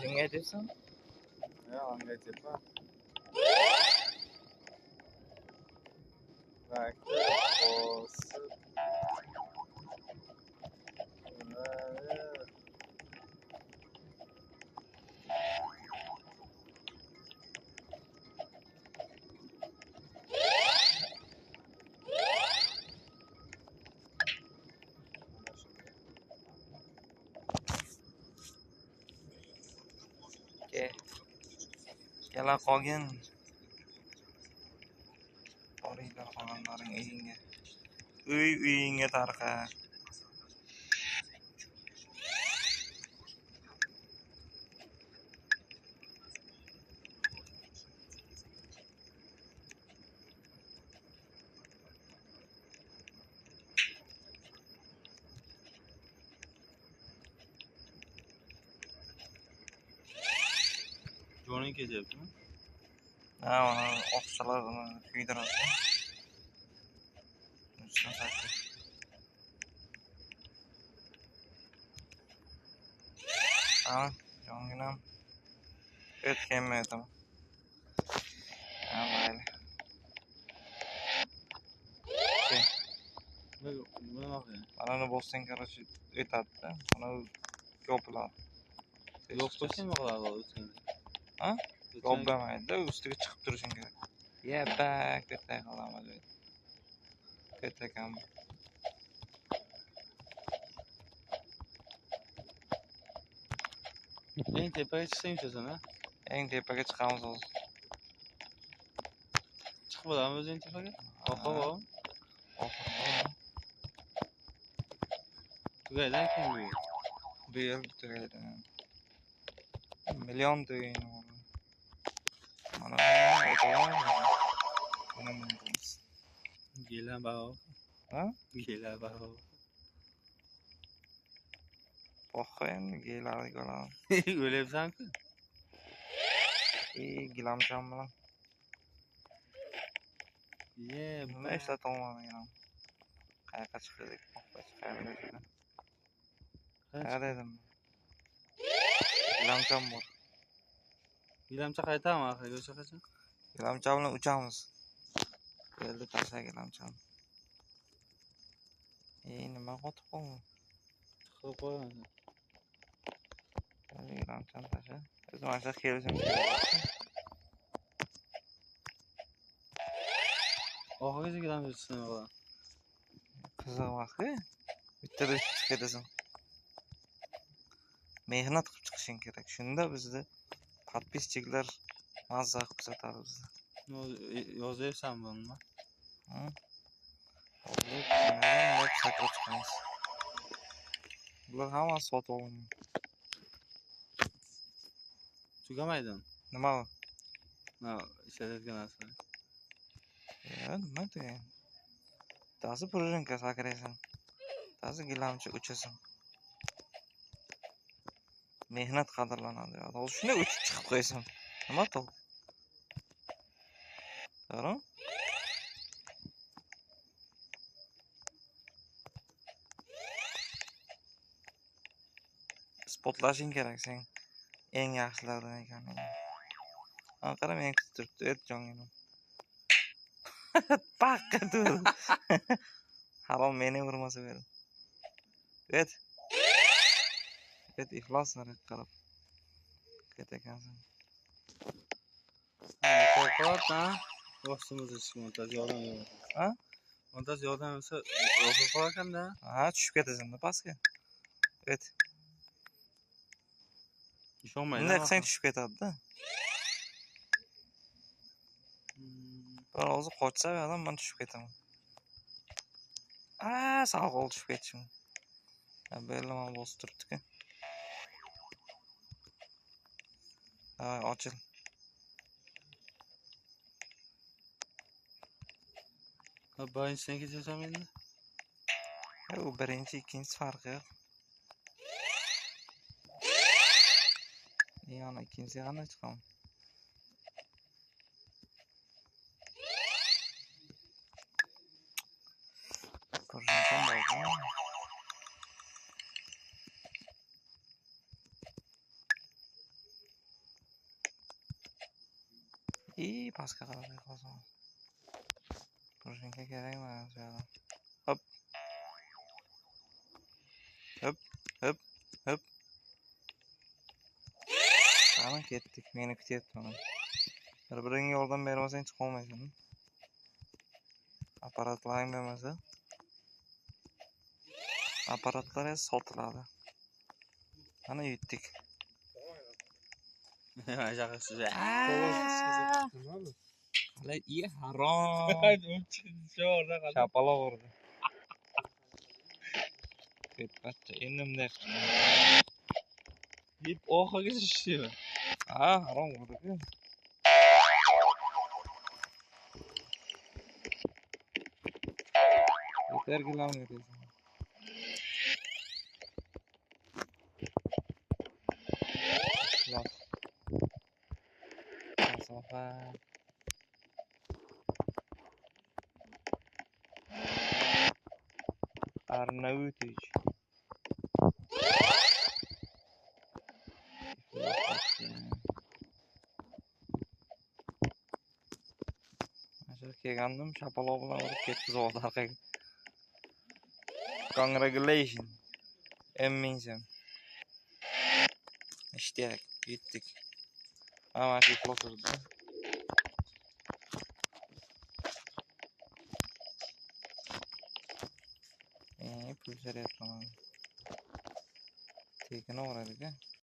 Kimga aytyapsan? Anga aytyapman. Vakti bosib. Kela qolgin. Boringlar xonamlaring uyingga. Uyingga tarqa. Jo'ning ketyaptimi? Ha, mana oqchalar uni kuydiradi. Ha, jonginam. O'tganmi aytaman. Ha, mayli. Nima qilgan? Mana bossang, короче, o'tadi-da. Mana yopiladi. Yo'qsa nima qiladi o'tgan? Ha? Yo'qolmaydi, ustiga chiqib turishing kerak. Yebak deb tayqalama. Ketakam. Eng tepaga chiqsang tushasan, ha? Eng tepaga chiqamiz hozir. Chiqib olamizmi eng tepaga? Oqib. Tugaydan keyin bu yil tugaydi. Million tugaydi. Mana gela bao. Ha? Gela bao. Boqayin, gelari ko'raman. O'lyapsan-ku? Gilamcham bilan. Nima Nima ishlatolmadim. Qayoqqa chiqdik? Qayerda edim? Gilamcham bor. Gilamcha qaytami oxiriga o'sha qachon? Gilamcham bilan uchamiz. Keldi tasha gilamcham. Nima qotib qoldi? Chiqib qo'yaman. Gilamcham tasha. Biz mana shu kelishimiz. Oxirigacha gilamcha chiqsin o'g'lim. Qiziq emas-ku. Bitta chiqib ketasan. Mehnat qilib chiqishing kerak. Shunda bizni подписчиклар mazza qilib kuzatadi bizni. Yozyapsanmi buni? Bular hammasi sotib olingan. Tugamaydimi? Nima u? Ha, ishlatayotgan narsa. Nima degan? Bittasi prужинка sakraysan. Bittasi gilamcha uchasan. Mehnat qadrlanadi. Hozir shuni uchib chiqib qo'ysan. Nima to'q? To'g'ri? Isbotlashing kerak sen eng yaxshilardan ekanligingni. Qara meni kutib turibdi, et jonginim. Paqqa tur. Harom meni urmasa ber. Et. Et iflos narx qarab. Ketakansan. Qo'rqotma. Boshimizni chiqib montaj yordam beradi. Ha? Montaj yordam bersa, o'qib qo'yakanda. Ha, tushib ketasan-da pastga. Et. Ishonmayman. Bunday qilsang tushib ketadi-da. Hozir qochsa adam men tushib ketaman. Sal qol tushib ketishim. Bellaman bosib turibdi-ku. Ochil. Birinchisidan kechasan endi? U birinchi, ikkinchisi farqi yo'q. Yana ikkinchisiga qanday chiqaman? Ko'rishim bormi? Pastga qarab qolsam. Prushinka kerakmi shu yoqda? Hop. Hop, hop, hop. Qani ketdik. Meni kutyapti mana. Bir-biringga yordam bermasang chiqolmaysan. Apparatlaring bo'lmasa, apparatlar sotiladi. Mana yutdik. Shaqasiz. Qalay, harom. Sho'rda Chapaloq urdi. Ketpacha elimda. Yeb oxirgacha ishdimi? Ha, harom urdi-ku. Yetergilamga deysan. Yo'q. Masofa. Arnautovich. Mana kelgandim, shapaloq bilan urib ketdi zovod orqaga. Congratulations. Emmingsen. İşte gittik. Ama şey oturdu. Pulsar yapmam. Tekine uğradık ha.